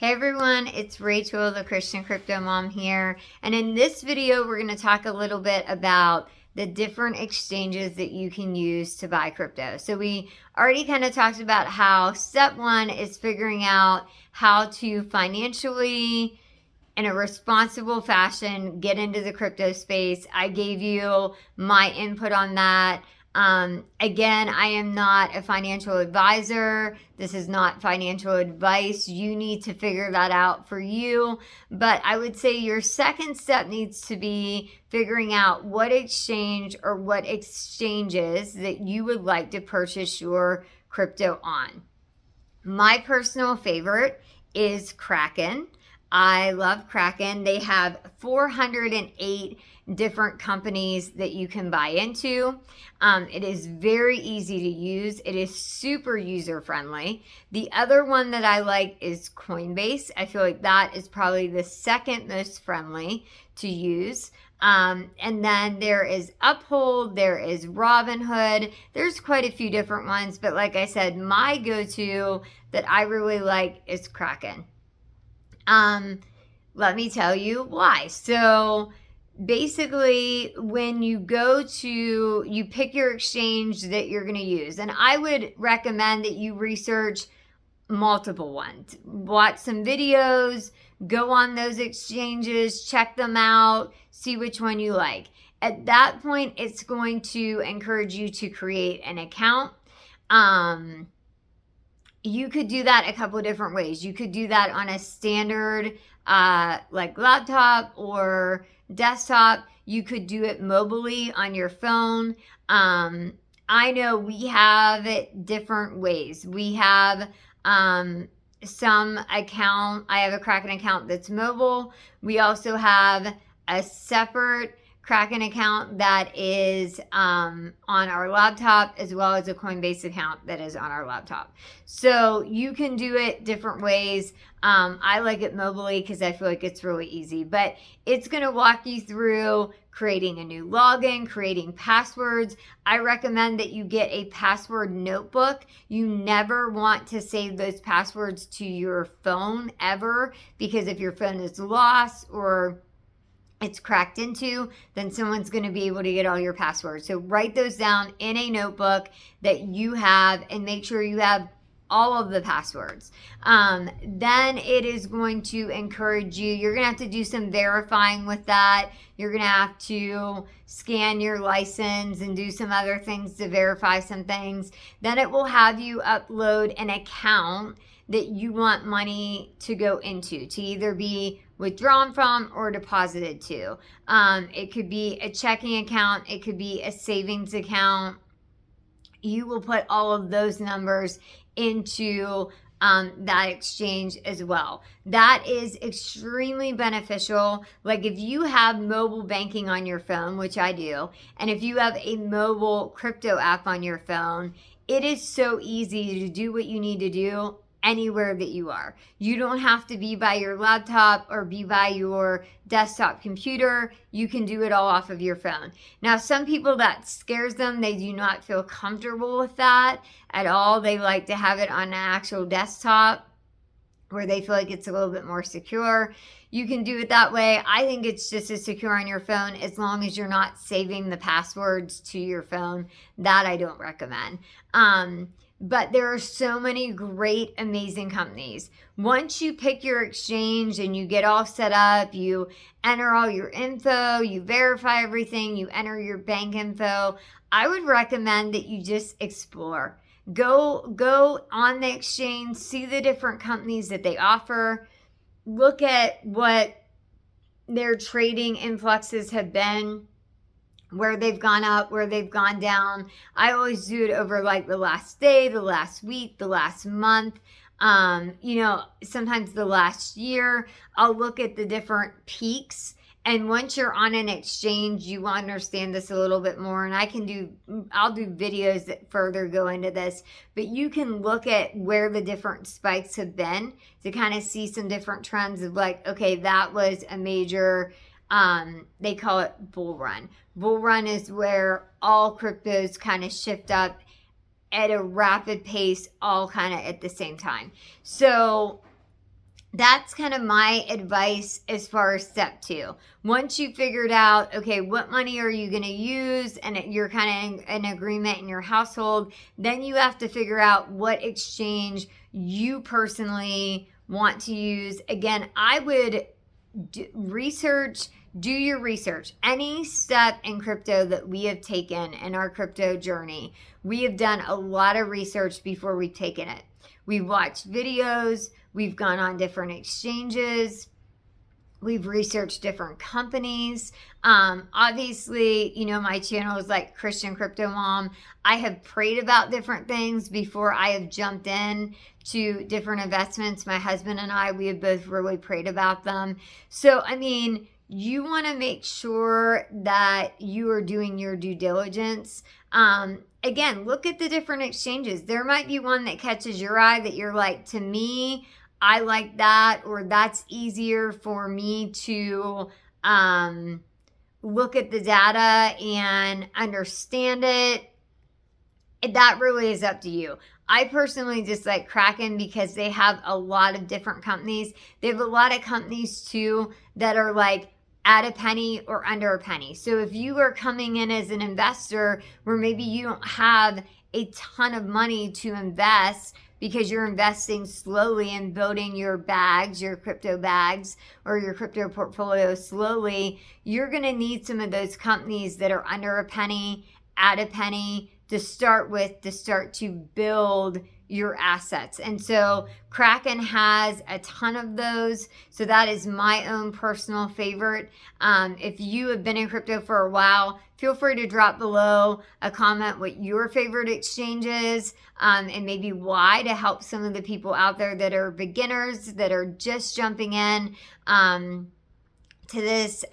Hey everyone, it's Rachel, the Christian Crypto Mom here. And in this video, we're going to talk a little bit about the different exchanges that you can use to buy crypto. So we already kind of talked about how step one is figuring out how to financially, in a responsible fashion, get into the crypto space. I gave you my input on that. Again, I am not a financial advisor. This is not financial advice. You need to figure that out for you. But I would say your second step needs to be figuring out what exchange or what exchanges that you would like to purchase your crypto on. My personal favorite is Kraken. I love Kraken. They have 408 different companies that you can buy into. It is very easy to use. It is super user friendly. The other one that I like is Coinbase. I feel like that is probably the second most friendly to use. And then there is Uphold, there is Robinhood. There's quite a few different ones, but like I said, my go-to that I really like is Kraken. Let me tell you why. So basically, when you you pick your exchange that you're going to use, and I would recommend that you research multiple ones. Watch some videos, go on those exchanges, check them out, see which one you like. At that point, it's going to encourage you to create an account. You could do that a couple of different ways. You could do that on a standard like laptop or desktop. You could do it mobilely on your phone. I know we have it different ways. We have some account. I have a Kraken account that's mobile. We also have a separate Kraken account that is on our laptop, as well as a Coinbase account that is on our laptop. So you can do it different ways. I like it mobilely because I feel like it's really easy, but it's going to walk you through creating a new login, creating passwords. I recommend that you get a password notebook. You never want to save those passwords to your phone ever, because if your phone is lost or it's cracked into, then someone's going to be able to get all your passwords. So write those down in a notebook that you have and make sure you have all of the passwords. Then it is going to encourage you. You're going to have to do some verifying with that. You're going to have to scan your license and do some other things to verify some things. Then it will have you upload an account that you want money to go into, to either be withdrawn from or deposited to. It could be a checking account. It could be a savings account. You will put all of those numbers into that exchange as well. That is extremely beneficial. Like if you have mobile banking on your phone, which I do, and if you have a mobile crypto app on your phone, it is so easy to do what you need to do anywhere that you are. You don't have to be by your laptop or be by your desktop computer. You can do it all off of your phone. Now, some people, that scares them. They do not feel comfortable with that at all. They like to have it on an actual desktop where they feel like it's a little bit more secure. You can do it that way. I think it's just as secure on your phone as long as you're not saving the passwords to your phone. That I don't recommend. But there are so many great, amazing companies. Once you pick your exchange and you get all set up, you enter all your info, you verify everything, you enter your bank info, I would recommend that you just explore. Go on the exchange, see the different companies that they offer, look at what their trading influxes have been, where they've gone up, where they've gone down. I always do it over like the last day, the last week, the last month, sometimes the last year. I'll look at the different peaks. And once you're on an exchange, you understand this a little bit more. And I'll do videos that further go into this, but you can look at where the different spikes have been to kind of see some different trends of like, okay, that was a major, they call it bull run. Bull run is where all cryptos kind of shift up at a rapid pace, all kind of at the same time. So that's kind of my advice as far as step 2. Once you figured out, okay, what money are you going to use, and you're kind of in agreement in your household, then you have to figure out what exchange you personally want to use. Again, I would do your research. Any step in crypto that we have taken in our crypto journey, we have done a lot of research before we've taken it. We've watched videos, we've gone on different exchanges, we've researched different companies. Obviously, my channel is like Christian Crypto Mom. I have prayed about different things before I have jumped in to different investments. My husband and I, we have both really prayed about them. So, you want to make sure that you are doing your due diligence. Again, look at the different exchanges. There might be one that catches your eye that you're like, to me, I like that, or that's easier for me to look at the data and understand it. That really is up to you. I personally just like Kraken because they have a lot of different companies. They have a lot of companies too that are like at a penny or under a penny. So if you are coming in as an investor where maybe you don't have a ton of money to invest because you're investing slowly and building your bags, your crypto bags, or your crypto portfolio slowly, you're going to need some of those companies that are under a penny, at a penny to start with, to start to build your assets. And so Kraken has a ton of those. So that is my own personal favorite. If you have been in crypto for a while, feel free to drop below a comment what your favorite exchange is, and maybe why, to help some of the people out there that are beginners, that are just jumping in to this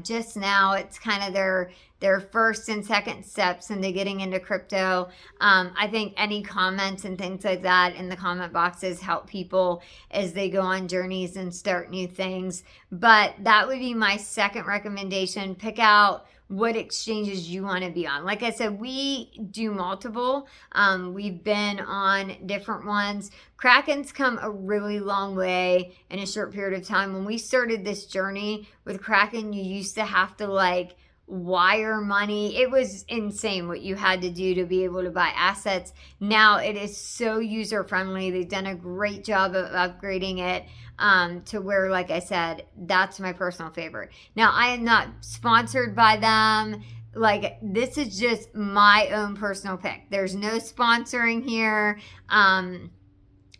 just now. It's kind of their first and second steps into getting into crypto. I think any comments and things like that in the comment boxes help people as they go on journeys and start new things. But that would be my second recommendation. Pick out what exchanges you want to be on. Like I said, we do multiple. We've been on different ones. Kraken's come a really long way in a short period of time. When we started this journey with Kraken, you used to have to like wire money. It was insane what you had to do to be able to buy assets. Now it is so user friendly. They've done a great job of upgrading it to where, like I said, that's my personal favorite. Now, I am not sponsored by them. Like, this is just my own personal pick. There's no sponsoring here.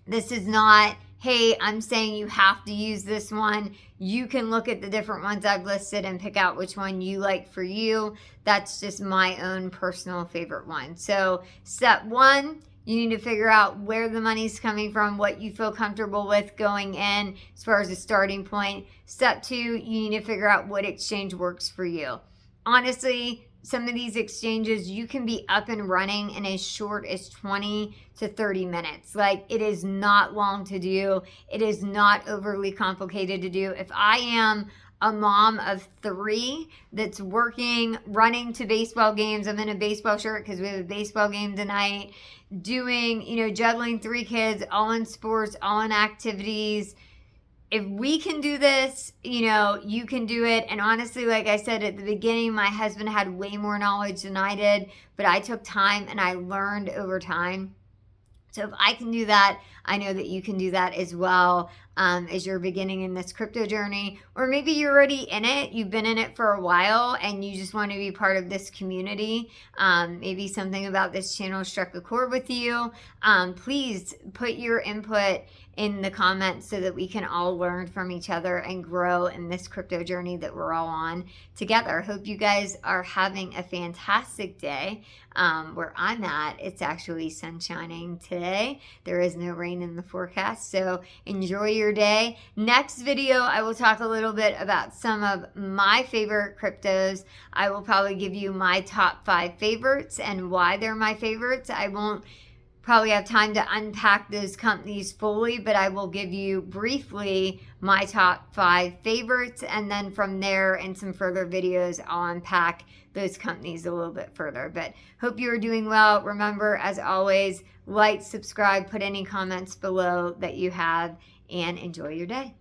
This is not, hey, I'm saying you have to use this one. You can look at the different ones I've listed and pick out which one you like for you. That's just my own personal favorite one. So step 1, you need to figure out where the money's coming from, what you feel comfortable with going in as far as a starting point. Step 2, you need to figure out what exchange works for you. Honestly, some of these exchanges, you can be up and running in as short as 20 to 30 minutes. Like, it is not long to do. It is not overly complicated to do. If I am a mom of 3 that's working, running to baseball games, I'm in a baseball shirt because we have a baseball game tonight, doing, juggling 3 kids, all in sports, all in activities. If we can do this, you can do it. And honestly, like I said at the beginning, my husband had way more knowledge than I did, but I took time and I learned over time. So if I can do that, I know that you can do that as well, as you're beginning in this crypto journey. Or maybe you're already in it, you've been in it for a while, and you just want to be part of this community. Maybe something about this channel struck a chord with you. Please put your input in the comments so that we can all learn from each other and grow in this crypto journey that we're all on together. Hope you guys are having a fantastic day. Where I'm at, it's actually sun shining today. There is no rain in the forecast, so enjoy your day. Next video, I will talk a little bit about some of my favorite cryptos. I will probably give you my top 5 favorites and why they're my favorites. I won't probably have time to unpack those companies fully, but I will give you briefly my top 5 favorites, and then from there in some further videos I'll unpack those companies a little bit further. But hope you are doing well. Remember, as always, like, subscribe, put any comments below that you have, and enjoy your day.